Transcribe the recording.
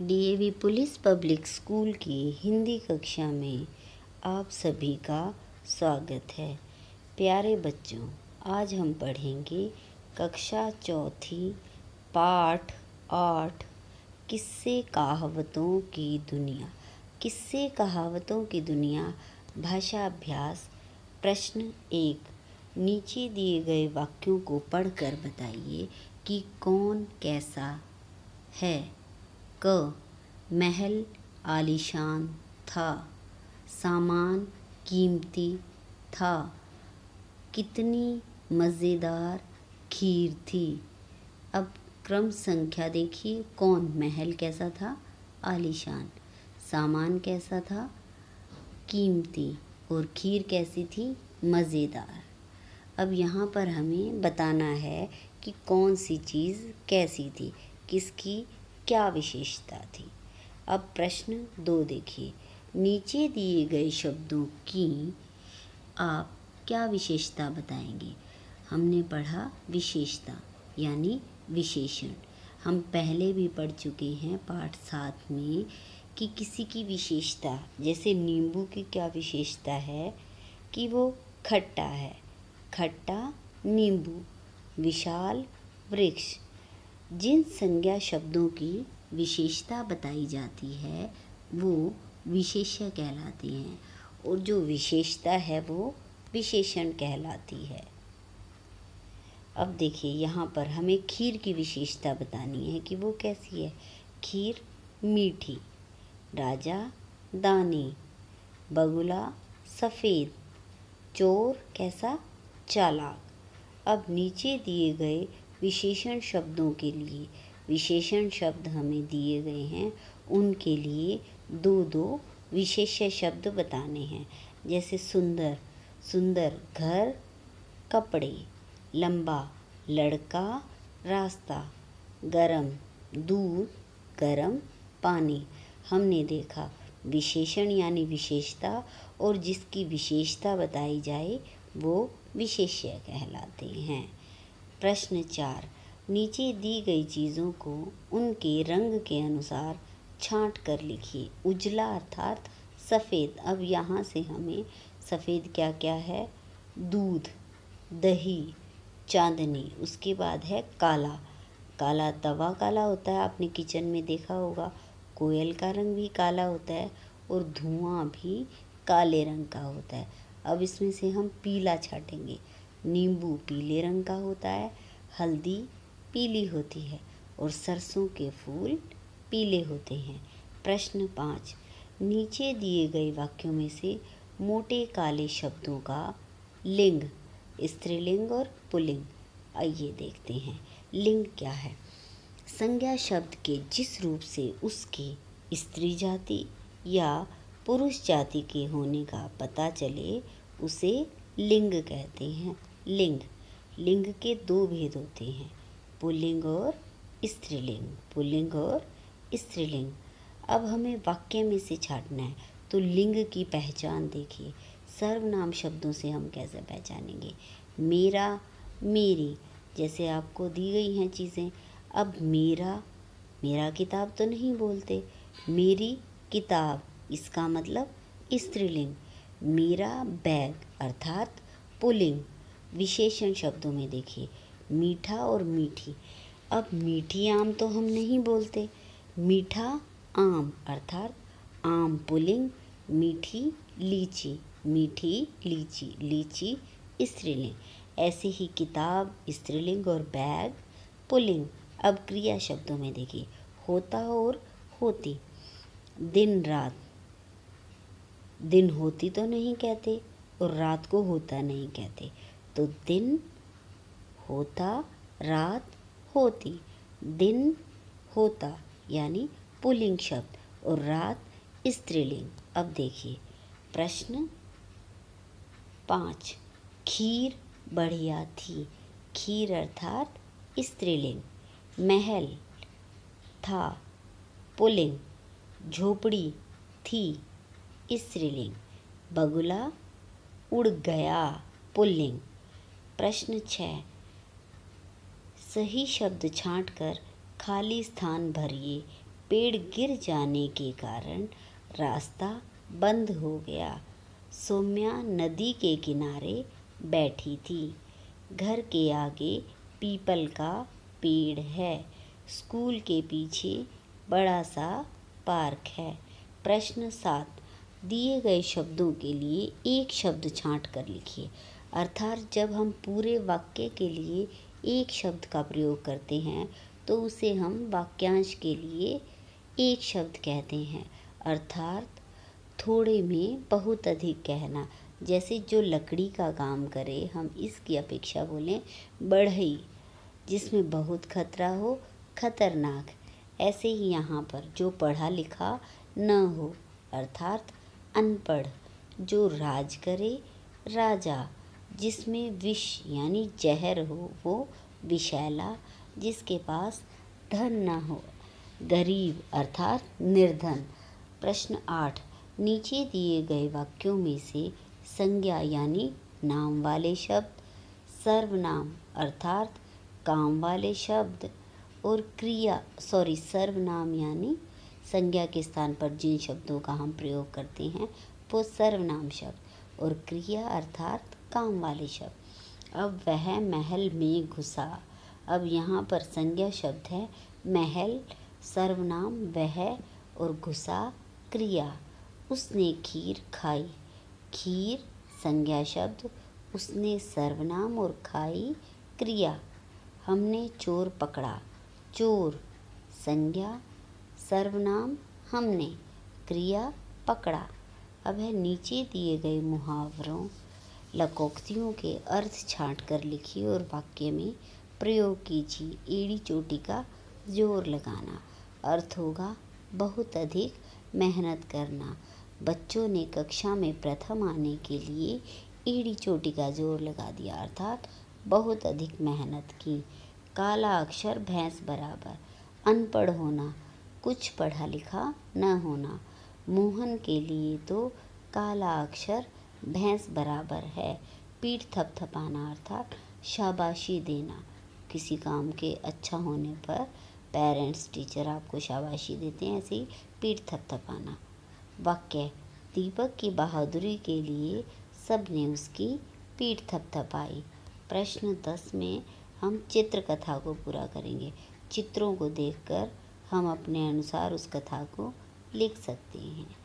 DAV police public school की हिंदी कक्षा में आप सभी का स्वागत है। प्यारे बच्चों, आज हम पढ़ेंगे कक्षा चौथी पाठ 8 किस्से कहावतों की दुनिया। किस्से कहावतों की दुनिया भाषा अभ्यास। प्रश्न 1, नीचे दिए गए वाक्यों को पढ़कर बताइए कि कौन कैसा है। क, महल आलीशान था, सामान कीमती था, कितनी मज़ेदार खीर थी। अब क्रम संख्या देखिए, कौन महल कैसा था, आलीशान, सामान कैसा था, कीमती, और खीर कैसी थी, मज़ेदार। अब यहाँ पर हमें बताना है कि कौन सी चीज़ कैसी थी, किसकी क्या विशेषता थी। अब प्रश्न 2 देखिए, नीचे दिए गए शब्दों की आप क्या विशेषता बताएंगे। हमने पढ़ा विशेषता यानी विशेषण। हम पहले भी पढ़ चुके हैं पाठ 7 में कि किसी की विशेषता, जैसे नींबू की क्या विशेषता है कि वो खट्टा है, खट्टा नींबू, विशाल वृक्ष। जिन संज्ञा शब्दों की विशेषता बताई जाती है वो विशेष्य कहलाती हैं और जो विशेषता है वो विशेषण कहलाती है। अब देखिए, यहाँ पर हमें खीर की विशेषता बतानी है कि वो कैसी है। खीर मीठी, राजा दानी, बगुला सफ़ेद, चोर कैसा, चालाक। अब नीचे दिए गए विशेषण शब्दों के लिए विशेषण शब्द हमें दिए गए हैं, उनके लिए 2-2 विशेष्य शब्द बताने हैं। जैसे सुंदर, सुंदर घर, कपड़े, लंबा, लड़का, रास्ता, गरम, दूध, गरम पानी। हमने देखा विशेषण यानी विशेषता, और जिसकी विशेषता बताई जाए वो विशेष्य कहलाते हैं। प्रश्न 4, नीचे दी गई चीज़ों को उनके रंग के अनुसार छांट कर लिखिए। उजला अर्थात सफ़ेद। अब यहाँ से हमें सफ़ेद क्या क्या है, दूध, दही, चांदनी। उसके बाद है काला, काला तवा काला होता है, आपने किचन में देखा होगा। कोयल का रंग भी काला होता है और धुआं भी काले रंग का होता है। अब इसमें से हम पीला छाटेंगे। नींबू पीले रंग का होता है, हल्दी पीली होती है और सरसों के फूल पीले होते हैं। प्रश्न 5, नीचे दिए गए वाक्यों में से मोटे काले शब्दों का लिंग, स्त्रीलिंग और पुल्लिंग आइए देखते हैं। लिंग क्या है, संज्ञा शब्द के जिस रूप से उसके स्त्री जाति या पुरुष जाति के होने का पता चले उसे लिंग कहते हैं। लिंग, लिंग के 2 भेद होते हैं, पुल्लिंग और स्त्रीलिंग, पुल्लिंग और स्त्रीलिंग। अब हमें वाक्य में से छांटना है, तो लिंग की पहचान देखिए। सर्वनाम शब्दों से हम कैसे पहचानेंगे, मेरा, मेरी, जैसे आपको दी गई हैं चीज़ें। अब मेरा, मेरा किताब तो नहीं बोलते, मेरी किताब, इसका मतलब स्त्रीलिंग। मेरा बैग अर्थात पुल्लिंग। विशेषण शब्दों में देखिए, मीठा और मीठी। अब मीठी आम तो हम नहीं बोलते, मीठा आम अर्थात आम पुल्लिंग, मीठी लीची, मीठी लीची, लीची स्त्रीलिंग। ऐसे ही किताब स्त्रीलिंग और बैग पुल्लिंग। अब क्रिया शब्दों में देखिए, होता और होती। दिन रात, दिन होती तो नहीं कहते और रात को होता नहीं कहते, तो दिन होता, रात होती। दिन होता यानी पुल्लिंग शब्द और रात स्त्रीलिंग। अब देखिए प्रश्न 5, खीर बढ़िया थी, खीर अर्थात स्त्रीलिंग। महल था, पुल्लिंग। झोपड़ी थी, स्त्रीलिंग। बगुला उड़ गया, पुल्लिंग। प्रश्न 6, सही शब्द छांटकर खाली स्थान भरिए। पेड़ गिर जाने के कारण रास्ता बंद हो गया। सौम्या नदी के किनारे बैठी थी। घर के आगे पीपल का पेड़ है। स्कूल के पीछे बड़ा सा पार्क है। प्रश्न 7, दिए गए शब्दों के लिए एक शब्द छांट कर लिखिए। अर्थात जब हम पूरे वाक्य के लिए एक शब्द का प्रयोग करते हैं तो उसे हम वाक्यांश के लिए एक शब्द कहते हैं। अर्थात थोड़े में बहुत अधिक कहना। जैसे जो लकड़ी का काम करे हम इसकी अपेक्षा बोलें बढ़ई, जिसमें बहुत खतरा हो, खतरनाक। ऐसे ही यहाँ पर जो पढ़ा लिखा न हो अर्थात अनपढ़। जो राज करे, राजा। जिसमें विष यानी जहर हो वो विषैला। जिसके पास धन न हो, गरीब अर्थात निर्धन। प्रश्न 8, नीचे दिए गए वाक्यों में से संज्ञा यानी नाम वाले शब्द, सर्वनाम अर्थात काम वाले शब्द और सर्वनाम यानी संज्ञा के स्थान पर जिन शब्दों का हम प्रयोग करते हैं वो सर्वनाम शब्द, और क्रिया अर्थात काम वाले शब्द। अब वह महल में घुसा। अब यहाँ पर संज्ञा शब्द है महल, सर्वनाम वह और घुसा क्रिया। उसने खीर खाई। खीर संज्ञा शब्द, उसने सर्वनाम और खाई क्रिया। हमने चोर पकड़ा। चोर संज्ञा, सर्वनाम हमने, क्रिया पकड़ा। अब है नीचे दिए गए मुहावरों लकोक्तियों के अर्थ छांट कर लिखिए और वाक्य में प्रयोग कीजिए। एड़ी चोटी का जोर लगाना। अर्थ होगा बहुत अधिक मेहनत करना। बच्चों ने कक्षा में प्रथम आने के लिए एड़ी चोटी का जोर लगा दिया अर्थात बहुत अधिक मेहनत की। काला अक्षर भैंस बराबर। अनपढ़ होना, कुछ पढ़ा लिखा न होना। मोहन के लिए तो काला अक्षर भैंस बराबर है। पीठ थपथपाना अर्थात शाबाशी देना। किसी काम के अच्छा होने पर पेरेंट्स टीचर आपको शाबाशी देते हैं, ऐसे ही पीठ थपथपाना। वाक्य, दीपक की बहादुरी के लिए सबने उसकी पीठ थपथपाई। प्रश्न 10 में हम चित्र कथा को पूरा करेंगे। चित्रों को देखकर हम अपने अनुसार उस कथा को लिख सकते हैं।